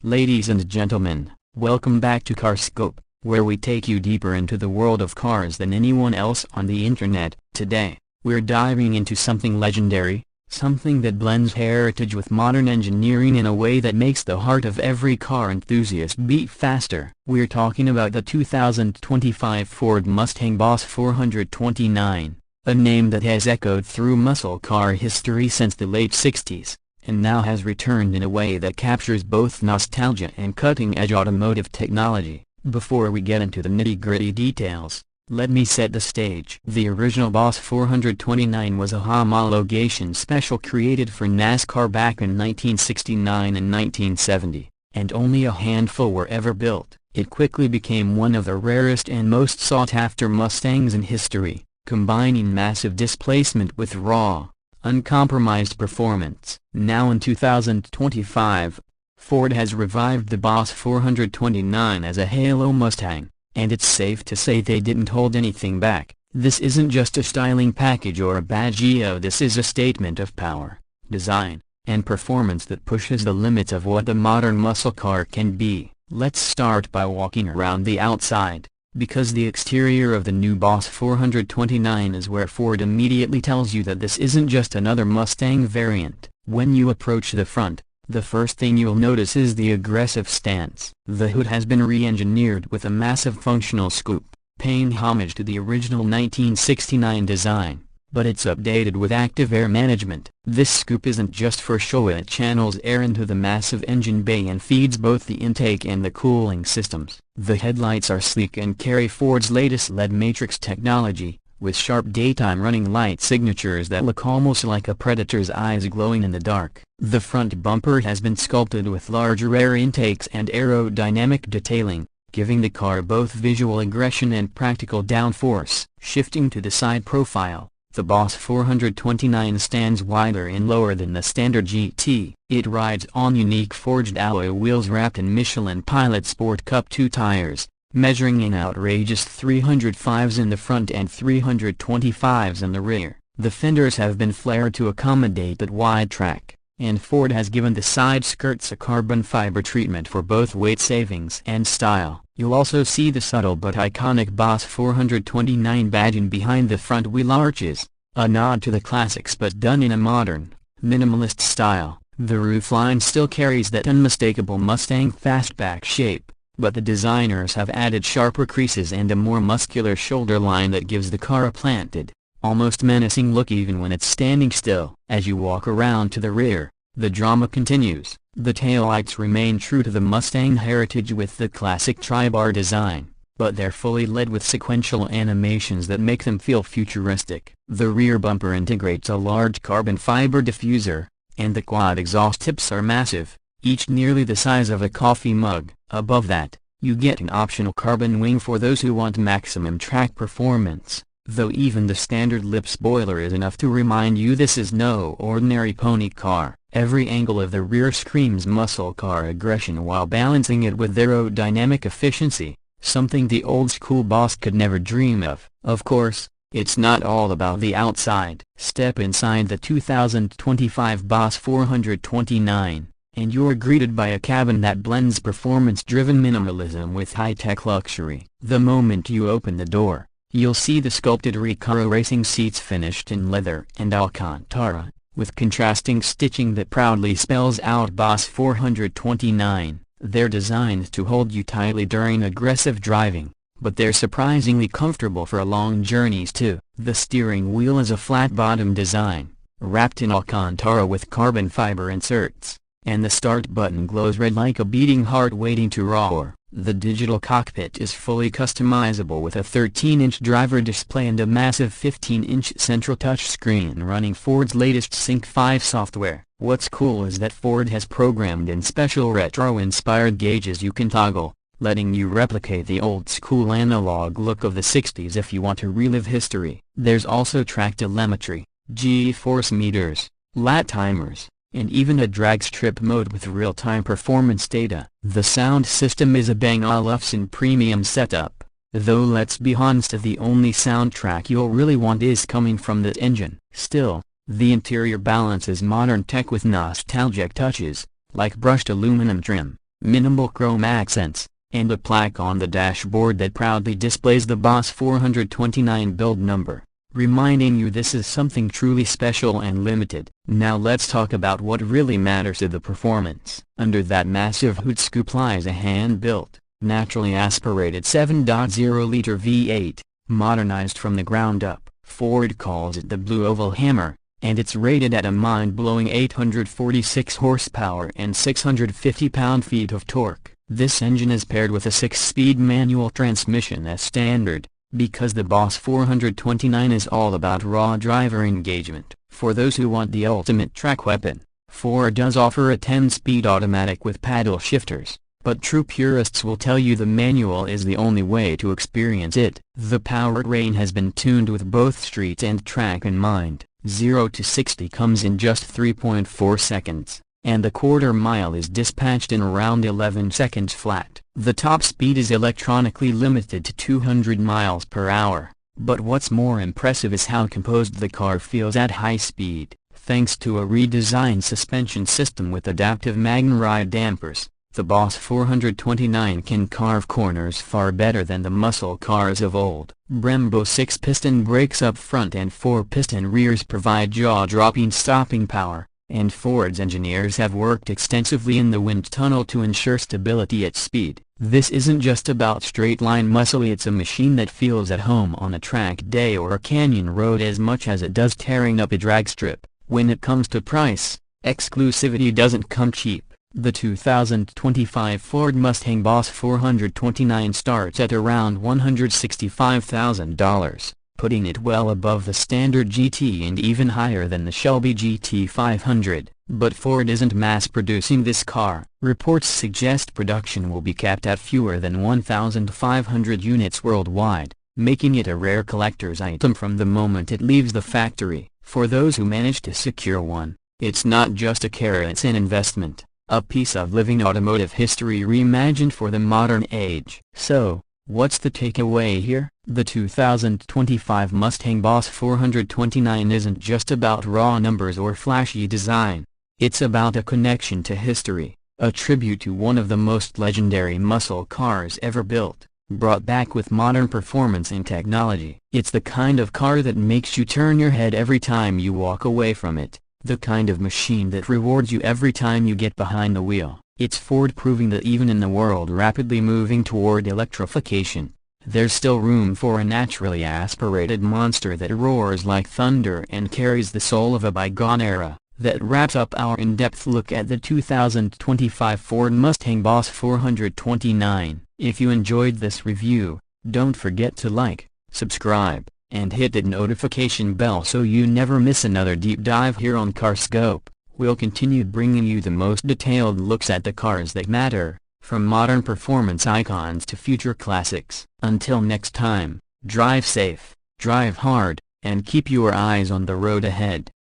Ladies and gentlemen, welcome back to Carscope, where we take you deeper into the world of cars than anyone else on the internet. Today, we're diving into something legendary, something that blends heritage with modern engineering in a way that makes the heart of every car enthusiast beat faster. We're talking about the 2025 Ford Mustang Boss 429, a name that has echoed through muscle car history since the late 60s. And now has returned in a way that captures both nostalgia and cutting-edge automotive technology. Before we get into the nitty-gritty details, let me set the stage. The original Boss 429 was a homologation special created for NASCAR back in 1969 and 1970, and only a handful were ever built. It quickly became one of the rarest and most sought-after Mustangs in history, combining massive displacement with raw, uncompromised performance. Now in 2025, Ford has revived the Boss 429 as a halo Mustang, and it's safe to say they didn't hold anything back. This isn't just a styling package or a badge. This is a statement of power, design, and performance that pushes the limits of what the modern muscle car can be. Let's start by walking around the outside, because the exterior of the new Boss 429 is where Ford immediately tells you that this isn't just another Mustang variant. When you approach the front, the first thing you'll notice is the aggressive stance. The hood has been re-engineered with a massive functional scoop, paying homage to the original 1969 design, but it's updated with active air management. This scoop isn't just for show, it channels air into the massive engine bay and feeds both the intake and the cooling systems. The headlights are sleek and carry Ford's latest LED matrix technology, with sharp daytime running light signatures that look almost like a predator's eyes glowing in the dark. The front bumper has been sculpted with larger air intakes and aerodynamic detailing, giving the car both visual aggression and practical downforce. Shifting to the side profile, the Boss 429 stands wider and lower than the standard GT. It rides on unique forged alloy wheels wrapped in Michelin Pilot Sport Cup 2 tires, measuring an outrageous 305s in the front and 325s in the rear. The fenders have been flared to accommodate that wide track, and Ford has given the side skirts a carbon fiber treatment for both weight savings and style. You'll also see the subtle but iconic Boss 429 badging behind the front wheel arches, a nod to the classics but done in a modern, minimalist style. The roofline still carries that unmistakable Mustang fastback shape, but the designers have added sharper creases and a more muscular shoulder line that gives the car a planted, almost menacing look even when it's standing still. As you walk around to the rear, the drama continues. The taillights remain true to the Mustang heritage with the classic tri-bar design, but they're fully LED with sequential animations that make them feel futuristic. The rear bumper integrates a large carbon fiber diffuser, and the quad exhaust tips are massive, each nearly the size of a coffee mug. Above that, you get an optional carbon wing for those who want maximum track performance, though even the standard lip spoiler is enough to remind you this is no ordinary pony car. Every angle of the rear screams muscle car aggression while balancing it with aerodynamic efficiency, something the old-school Boss could never dream of. Of course, it's not all about the outside. Step inside the 2025 Boss 429. And you're greeted by a cabin that blends performance-driven minimalism with high-tech luxury. The moment you open the door, you'll see the sculpted Recaro racing seats finished in leather and Alcantara, with contrasting stitching that proudly spells out Boss 429. They're designed to hold you tightly during aggressive driving, but they're surprisingly comfortable for long journeys too. The steering wheel is a flat-bottom design, wrapped in Alcantara with carbon fiber inserts, and the start button glows red like a beating heart waiting to roar. The digital cockpit is fully customizable with a 13-inch driver display and a massive 15-inch central touchscreen running Ford's latest Sync 5 software. What's cool is that Ford has programmed in special retro-inspired gauges you can toggle, letting you replicate the old-school analog look of the 60s if you want to relive history. There's also track telemetry, G-force meters, lap timers, and even a drag strip mode with real-time performance data. The sound system is a Bang & Olufsen premium setup, though let's be honest, the only soundtrack you'll really want is coming from that engine. Still, the interior balances modern tech with nostalgic touches, like brushed aluminum trim, minimal chrome accents, and a plaque on the dashboard that proudly displays the Boss 429 build number, reminding you this is something truly special and limited. Now let's talk about what really matters to the performance. Under that massive hood scoop lies a hand-built, naturally aspirated 7.0-liter V8, modernized from the ground up. Ford calls it the Blue Oval Hammer, and it's rated at a mind-blowing 846 horsepower and 650 pound-feet of torque. This engine is paired with a 6-speed manual transmission as standard, because the Boss 429 is all about raw driver engagement. For those who want the ultimate track weapon, Ford does offer a 10-speed automatic with paddle shifters, but true purists will tell you the manual is the only way to experience it. The powertrain has been tuned with both street and track in mind. 0 to 60 comes in just 3.4 seconds, and the quarter-mile is dispatched in around 11 seconds flat. The top speed is electronically limited to 200 miles per hour, but what's more impressive is how composed the car feels at high speed, thanks to a redesigned suspension system with adaptive MagneRide dampers. The Boss 429 can carve corners far better than the muscle cars of old. Brembo 6-piston brakes up front and 4-piston rears provide jaw-dropping stopping power, and Ford's engineers have worked extensively in the wind tunnel to ensure stability at speed. This isn't just about straight-line muscle, it's a machine that feels at home on a track day or a canyon road as much as it does tearing up a drag strip. When it comes to price, exclusivity doesn't come cheap. The 2025 Ford Mustang Boss 429 starts at around $165,000, putting it well above the standard GT and even higher than the Shelby GT 500. But Ford isn't mass-producing this car. Reports suggest production will be capped at fewer than 1,500 units worldwide, making it a rare collector's item from the moment it leaves the factory. For those who manage to secure one, it's not just a car, it's an investment. A piece of living automotive history reimagined for the modern age. So, what's the takeaway here? The 2025 Mustang Boss 429 isn't just about raw numbers or flashy design. It's about a connection to history, a tribute to one of the most legendary muscle cars ever built, brought back with modern performance and technology. It's the kind of car that makes you turn your head every time you walk away from it. The kind of machine that rewards you every time you get behind the wheel. It's Ford proving that even in the world rapidly moving toward electrification, there's still room for a naturally aspirated monster that roars like thunder and carries the soul of a bygone era. That wraps up our in-depth look at the 2025 Ford Mustang Boss 429. If you enjoyed this review, don't forget to like, subscribe, and hit that notification bell so you never miss another deep dive here on CarScope. We'll continue bringing you the most detailed looks at the cars that matter, from modern performance icons to future classics. Until next time, drive safe, drive hard, and keep your eyes on the road ahead.